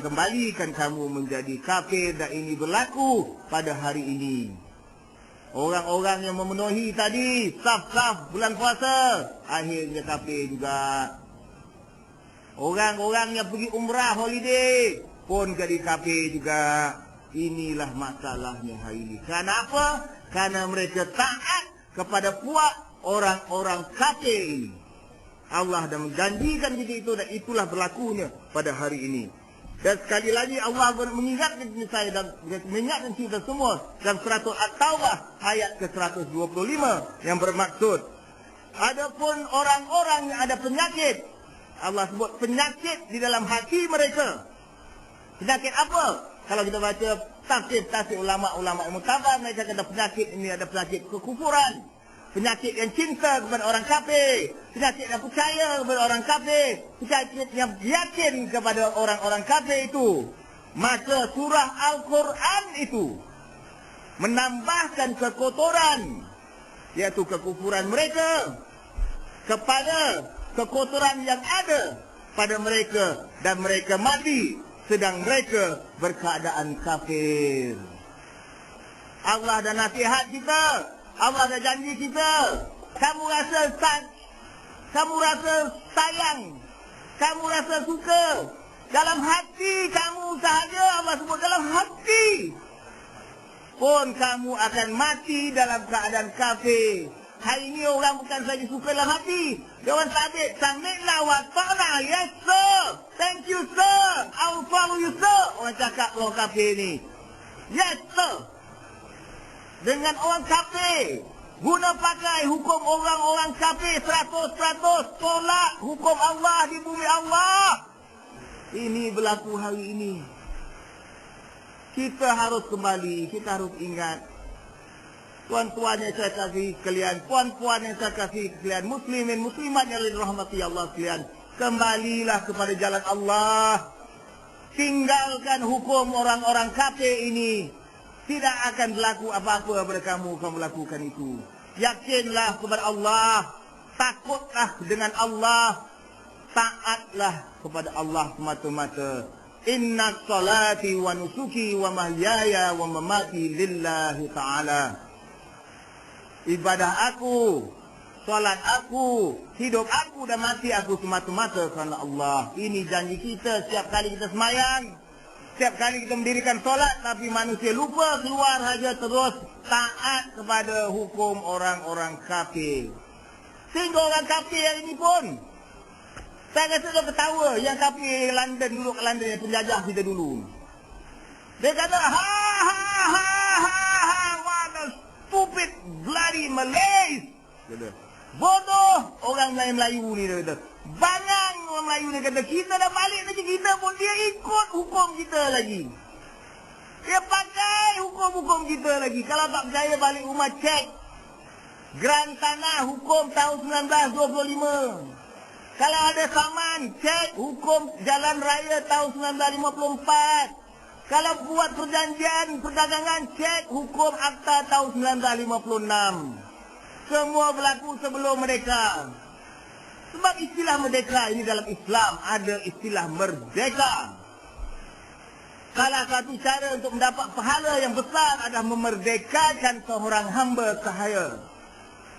kembalikan kamu menjadi kafir, dan ini berlaku pada hari ini. Orang-orang yang memenuhi tadi saf-saf bulan puasa, akhirnya kafir juga. Orang-orang yang pergi umrah holiday pun jadi kafir juga. Inilah masalahnya hari ini. Kenapa? Karena mereka taat kepada puak orang-orang kafir ini. Allah dah menjanjikan kita itu, dan itulah berlakunya pada hari ini. Dan sekali lagi Allah mengingatkan saya dan mengingatkan kita semua dalam surat At-Taubah ayat ke-125 yang bermaksud, adapun orang-orang yang ada penyakit, Allah sebut penyakit di dalam hati mereka. Penyakit apa? Kalau kita baca tafsir ulama-ulama mutabar, mereka kata penyakit ini ada penyakit kekufuran, penyakit yang cinta kepada orang kafir, penyakit yang percaya kepada orang kafir, penyakit yang yakin kepada orang-orang kafir itu. Maka surah Al-Quran itu menambahkan kekotoran, yaitu kekufuran mereka, kepada kekotoran yang ada pada mereka, dan mereka mati sedang mereka berkeadaan kafir. Allah dah nasihat kita, Allah dah janji kita. Kamu rasa sayang, kamu rasa suka dalam hati kamu sahaja, Allah sebut dalam hati pun kamu akan mati dalam keadaan kafir. Hari ini orang bukan saja suka dalam hati, dia orang sabit, sami'na wa ta'na, yes sir, thank you sir, I will follow you sir. Orang cakap orang kafir ni, yes sir. Dengan orang kafir, guna pakai hukum orang-orang kafir 100%, tolak hukum Allah di bumi Allah. Ini berlaku hari ini. Kita harus kembali, kita harus ingat. Tuan-tuan yang saya kasih sekalian, puan-puan yang saya kasih sekalian, muslimin, muslimat yang dirahmati Allah sekalian, kembalilah kepada jalan Allah. Tinggalkan hukum orang-orang kafir ini. Tidak akan berlaku apa-apa pada kamu lakukan itu. Yakinlah kepada Allah, takutlah dengan Allah, taatlah kepada Allah semata-mata. Inna salati wa nusuki wa mahyaya wa mamati lillahi ta'ala. Ibadah aku, solat aku, hidup aku dan mati aku semata-mata kerana Allah. Ini janji kita setiap kali kita semayang, setiap kali kita mendirikan solat, tapi manusia lupa keluar saja terus taat kepada hukum orang-orang kafir. Sehingga orang kafir yang ini pun, saya rasa dia ketawa, yang kafir London, dulu ke London, yang penjajah kita dulu. Dia kata, what a stupid bloody Malays. Bodoh orang Melayu ni, dia kata. Bangang orang Melayu ni, kata, kita dah balik lagi, kita pun dia ikut hukum kita lagi. Dia pakai hukum-hukum kita lagi. Kalau tak percaya balik rumah cek Geran Tanah hukum tahun 1925. Kalau ada saman, cek hukum Jalan Raya tahun 1954. Kalau buat perjanjian perdagangan, cek hukum Akta tahun 1956. Semua berlaku sebelum mereka. Sebab istilah merdeka ini dalam Islam ada istilah merdeka. Salah satu cara untuk mendapat pahala yang besar adalah memerdekakan seorang hamba sahaya.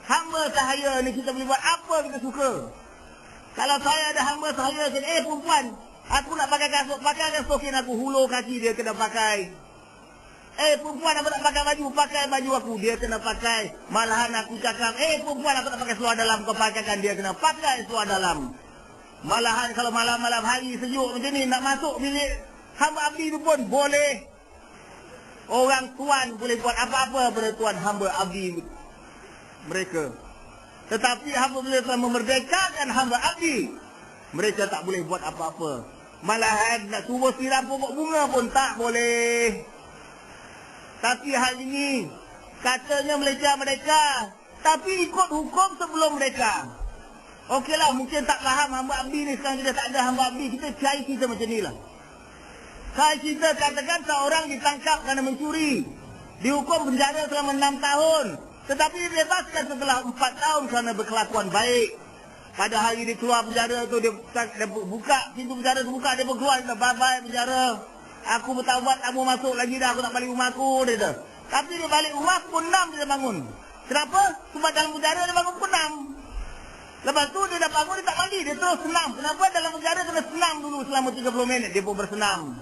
Hamba sahaya ni kita boleh buat apa kita suka. Kalau saya ada hamba sahaya, perempuan, aku nak pakai kasut, pakai kasokin aku, hulur kaki dia kena pakai. Perempuan aku nak pakai baju aku, dia kena pakai. Malahan aku cakap, perempuan aku nak pakai seluar dalam, kau pakaikan, dia kena pakai seluar dalam. Malahan kalau malam-malam hari sejuk macam ni, nak masuk bilik hamba abdi itu pun boleh. Orang tuan boleh buat apa-apa pada tuan hamba abdi mereka. Tetapi hamba boleh telah memerdekakan hamba abdi, mereka tak boleh buat apa-apa. Malahan nak suruh siram pokok bunga pun tak boleh. Tapi hari ini katanya Malaysia merdeka, tapi ikut hukum sebelum mereka. Okeylah, mungkin tak faham hamba abdi ni, sekarang kita tak ada hamba abdi, kita cari kita macam ni lah. Kalau kita katakan seorang ditangkap kerana mencuri, dihukum penjara selama 6 tahun, tetapi dibebaskan setelah 4 tahun kerana berkelakuan baik. Pada hari dia keluar penjara tu, dia buka pintu penjara tu, buka, dia pun keluar, dia bye-bye penjara. Aku bertaubat, aku masuk lagi dah, aku nak balik rumah aku, dia kata. Tapi dia balik rumah, pukul 6 dia bangun. Kenapa? Sebab dalam penjara dia bangun pukul 6. Lepas tu dia dah bangun, dia tak mandi, dia terus senam. Kenapa? Dalam penjara kena senam dulu selama 30 minit, dia pun bersenam.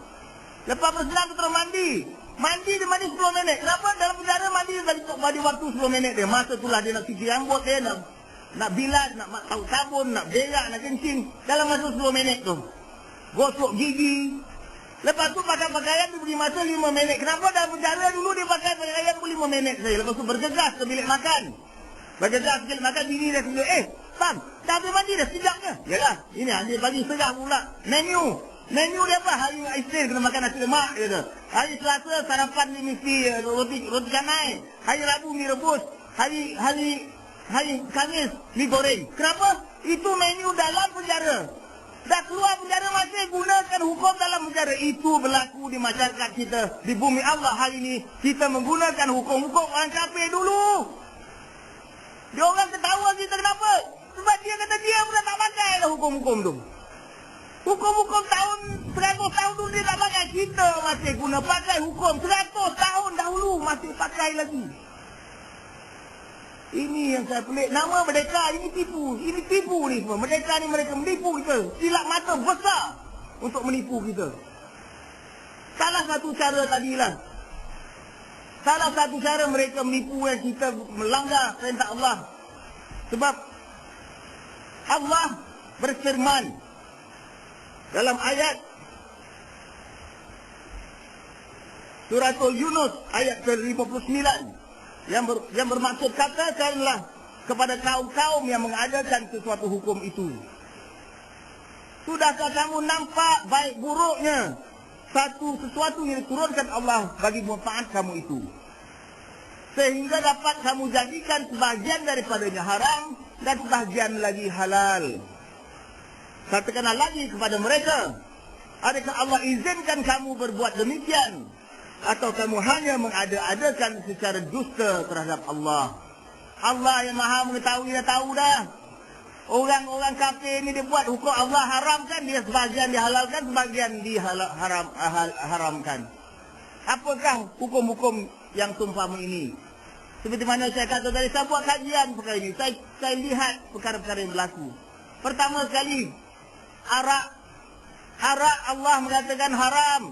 Lepas bersenam dia terus mandi. Mandi dia mandi 10 minit. Kenapa? Dalam penjara mandi bagi waktu 10 minit dia. Masa itulah dia nak cuci rambut dia, nak bilas, nak tahu sabun, nak berak, nak kencing. Dalam masa 10 minit tu. Gosok gigi. Lepas tu pakai pakaian dia beri masa 5 minit. Kenapa? Dalam penjara dulu dia pakai pakaian pun 5 minit saja. Lepas tu bergegas ke bilik makan. Bergegas ke bilik makan, bini dia kata, Bang, dah habis mandi dah sejaknya. Yalah, ini dia bagi sejar pula. Menu dia apa? Hari Isnin kena makan nasi lemak, dia kata. Hari Selasa sarapan ni mesti roti canai. Hari Rabu mi rebus. Hari Khamis mi goreng. Kenapa? Itu menu dalam penjara. Dah keluar penjara masih gunakan hukum dalam penjara. Itu berlaku di masyarakat kita. Di bumi Allah hari ini kita menggunakan hukum-hukum orang kafir dulu. Dia orang ketawa kita kenapa? Sebab dia kata dia pun tak pakai lah hukum-hukum tu. Hukum-hukum tahun 100 tahun dulu dia tak pakai. Kita masih guna pakai hukum 100 tahun dahulu masih pakai lagi. Ini yang saya pelik. Nama Merdeka ini tipu. Ini tipu ni semua. Merdeka ni mereka menipu kita. Silap mata besar untuk menipu kita. Salah satu cara tadilah. Salah satu cara mereka menipu yang kita melanggar perintah Allah. Sebab Allah berfirman dalam ayat surah Yunus ayat ke-59 yang bermaksud katakanlah kepada kaum-kaum yang mengadakan sesuatu hukum itu. Sudahkah kamu nampak baik buruknya sesuatu yang diturunkan Allah bagi manfaat kamu itu, sehingga dapat kamu jadikan sebahagian daripadanya haram dan sebahagian lagi halal. Katakanlah lagi kepada mereka, adakah Allah izinkan kamu berbuat demikian, atau kamu hanya mengada-adakan secara dusta terhadap Allah? Allah yang maha mengetahui dah tahu dah. Orang-orang kafir ni dia buat hukum Allah haramkan, dia sebahagian dihalalkan, sebahagian haramkan. Apakah hukum-hukum yang seumpama ini? Seperti mana saya kata tadi, saya buat kajian perkara ini. Saya lihat perkara-perkara yang berlaku. Pertama sekali, arak Allah mengatakan haram.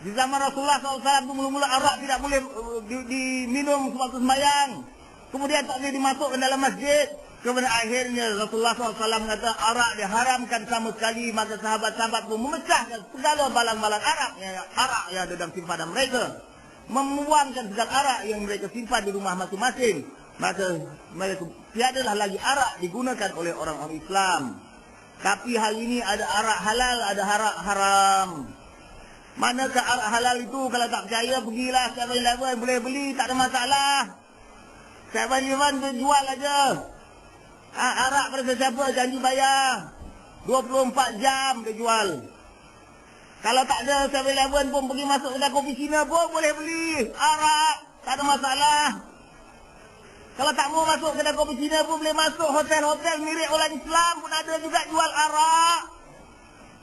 Di zaman Rasulullah SAW itu mula-mula arak tidak boleh diminum sewaktu sembahyang. Kemudian tak boleh dimasukkan dalam masjid. Kemudian akhirnya Rasulullah SAW mengatakan arak diharamkan sama sekali. Maka sahabat-sahabat pun memecahkan segala balang-balang arak yang ada dalam simpanan mereka. Membuangkan segala arak yang mereka simpan di rumah masing-masing. Maka mereka tiadalah lagi arak digunakan oleh orang-orang Islam. Tapi hari ini ada arak halal, ada arak haram. Manakah arak halal itu? Kalau tak percaya, pergilah 7-Eleven, boleh beli, tak ada masalah. 7-Eleven tu jual aja. Arak pada siapa janji bayar. 24 jam dia jual. Kalau tak ada 7-Eleven pun pergi masuk kedai kopi Cina pun boleh beli arak, tak ada masalah. Kalau tak mau masuk kedai kopi Cina pun boleh masuk hotel-hotel mirip orang Islam pun ada juga jual arak.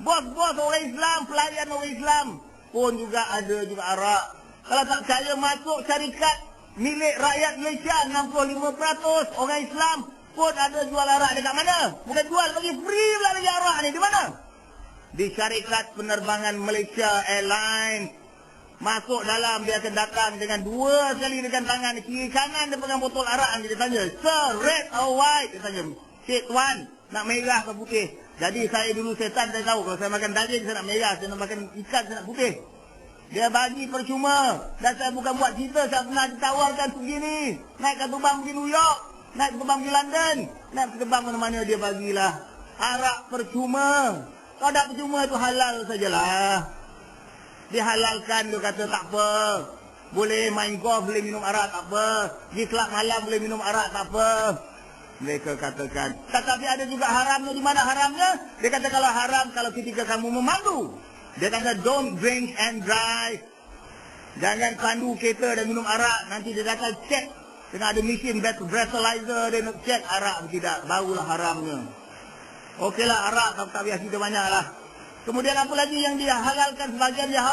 Bos-bos orang Islam, pelayan orang Islam pun juga ada juga arak. Kalau tak percaya masuk syarikat milik rakyat Malaysia 65% orang Islam pun ada jual arak. Dekat mana? Bukan jual, bagi free pula lagi arak ni. Di mana? Di syarikat penerbangan Malaysia Airlines. Masuk dalam, dia akan datang dengan 2 kali dengan tangan kiri kanan, dia pegang botol arak. Dia tanya, sir, red or white? Dia tanya, cik tuan, nak merah ke putih? Jadi saya dulu setan, saya tahu kalau saya makan daging saya nak merah, saya nak makan ikan saya nak putih. Dia bagi percuma. Dan saya bukan buat cerita, saya pernah ditawarkan begini, naik ke terbang pergi New York, naik ke terbang pergi London, naik ke terbang mana-mana dia bagilah. Arak percuma. Kalau tak percuma itu halal sajalah. Dihalalkan, dia kata tak apa. Boleh main golf, boleh minum arak, tak apa. Pergi kelab malam, boleh minum arak, tak apa. Mereka katakan. Tetapi ada juga haramnya. Di mana haramnya? Dia kata kalau haram, kalau ketika kamu memandu. Dia kata don't drink and drive. Jangan pandu kereta dan minum arak. Nanti dia akan cek. Dengan ada mesin breathalyzer, dia nak cek arak tidak. Barulah haramnya. Okeylah, arak tak biasa kita banyak lah. Kemudian apa lagi yang dihalalkan, sebagian dia haram.